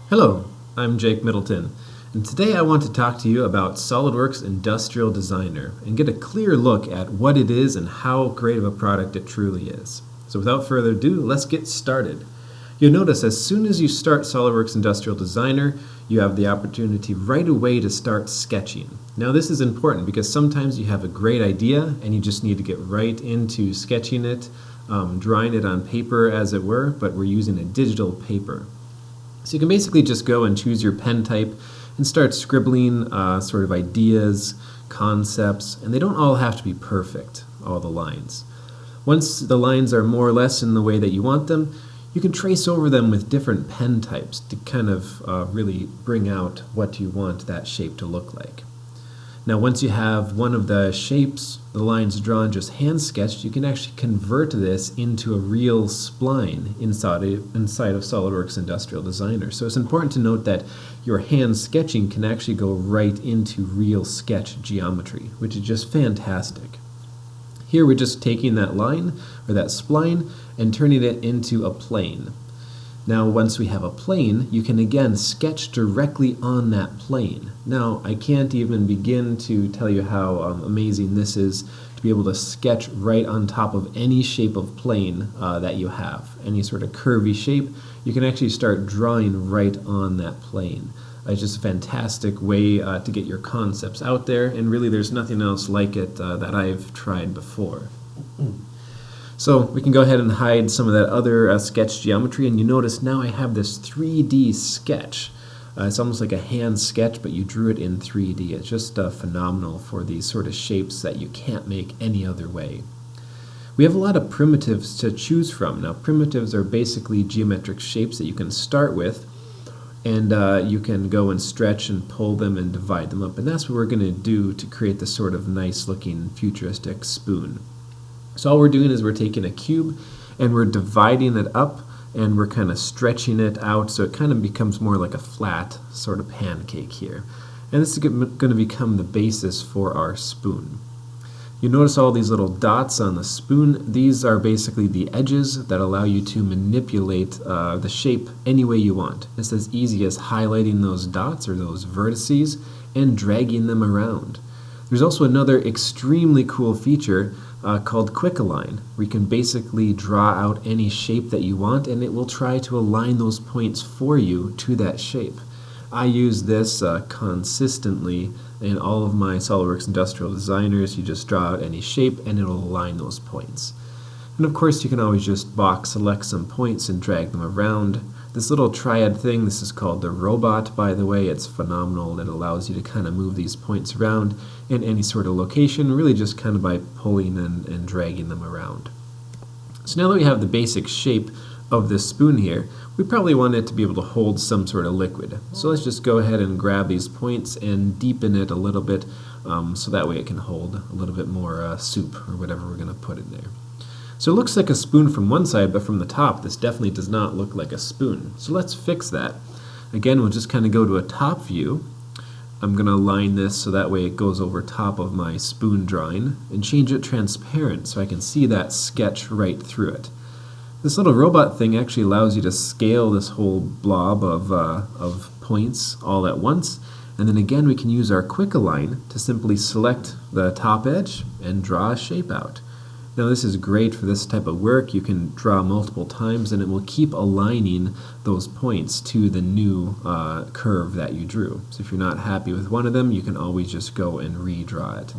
Hello, I'm Jake Middleton, and today I want to talk to you about SOLIDWORKS Industrial Designer and get a clear look at what it is and how great of a product it truly is. So without further ado, let's get started. You'll notice as soon as you start SOLIDWORKS Industrial Designer, you have the opportunity right away to start sketching. Now this is important because sometimes you have a great idea and you just need to get right into sketching it, drawing it on paper as it were, but we're using a digital paper. So you can basically just go and choose your pen type and start scribbling sort of ideas, concepts, and they don't all have to be perfect, all the lines. Once the lines are more or less in the way that you want them, you can trace over them with different pen types to kind of really bring out what you want that shape to look like. Now once you have one of the shapes, the lines drawn just hand sketched, you can actually convert this into a real spline inside of SOLIDWORKS Industrial Designer. So it's important to note that your hand sketching can actually go right into real sketch geometry, which is just fantastic. Here we're just taking that line, or that spline, and turning it into a plane. Now once we have a plane, you can again sketch directly on that plane. Now I can't even begin to tell you how amazing this is to be able to sketch right on top of any shape of plane that you have. Any sort of curvy shape, you can actually start drawing right on that plane. It's just a fantastic way to get your concepts out there, and really there's nothing else like it that I've tried before. So we can go ahead and hide some of that other sketch geometry, and you notice now I have this 3D sketch. It's almost like a hand sketch, but you drew it in 3D. It's just phenomenal for these sort of shapes that you can't make any other way. We have a lot of primitives to choose from. Now primitives are basically geometric shapes that you can start with, and you can go and stretch and pull them and divide them up, and that's what we're going to do to create this sort of nice looking futuristic spoon. So all we're doing is we're taking a cube and we're dividing it up and we're kind of stretching it out so it kind of becomes more like a flat sort of pancake here. And this is going to become the basis for our spoon. You notice all these little dots on the spoon. These are basically the edges that allow you to manipulate the shape any way you want. It's as easy as highlighting those dots or those vertices and dragging them around. There's also another extremely cool feature called Quick Align, where you can basically draw out any shape that you want and it will try to align those points for you to that shape. I use this consistently in all of my SOLIDWORKS Industrial Designers. You just draw out any shape and it'll align those points. And of course you can always just box select some points and drag them around. This little triad thing, this is called the robot, by the way. It's phenomenal. It allows you to kind of move these points around in any sort of location, really just kind of by pulling and dragging them around. So now that we have the basic shape of this spoon here, we probably want it to be able to hold some sort of liquid. So let's just go ahead and grab these points and deepen it a little bit so that way it can hold a little bit more soup or whatever we're going to put in there. So it looks like a spoon from one side, but from the top this definitely does not look like a spoon. So let's fix that. Again, we'll just kind of go to a top view. I'm going to align this so that way it goes over top of my spoon drawing and change it transparent so I can see that sketch right through it. This little robot thing actually allows you to scale this whole blob of points all at once, and then again we can use our Quick Align to simply select the top edge and draw a shape out. Now this is great for this type of work. You can draw multiple times and it will keep aligning those points to the new curve that you drew. So if you're not happy with one of them, you can always just go and redraw it.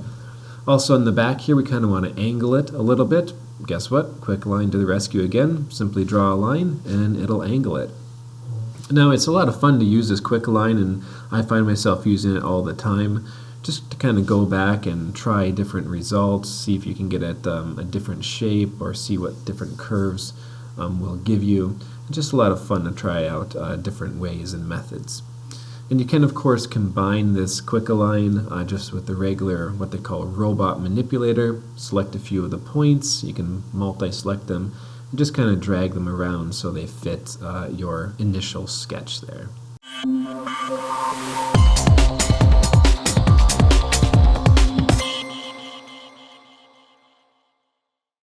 Also in the back here we kind of want to angle it a little bit. Guess what? Quick Align to the rescue again. Simply draw a line and it'll angle it. Now it's a lot of fun to use this Quick Align, and I find myself using it all the time, just to kind of go back and try different results, see if you can get at a different shape or see what different curves will give you. It's just a lot of fun to try out different ways and methods. And you can of course combine this Quick Align just with the regular, what they call robot manipulator. Select a few of the points, you can multi-select them, and just kind of drag them around so they fit your initial sketch there.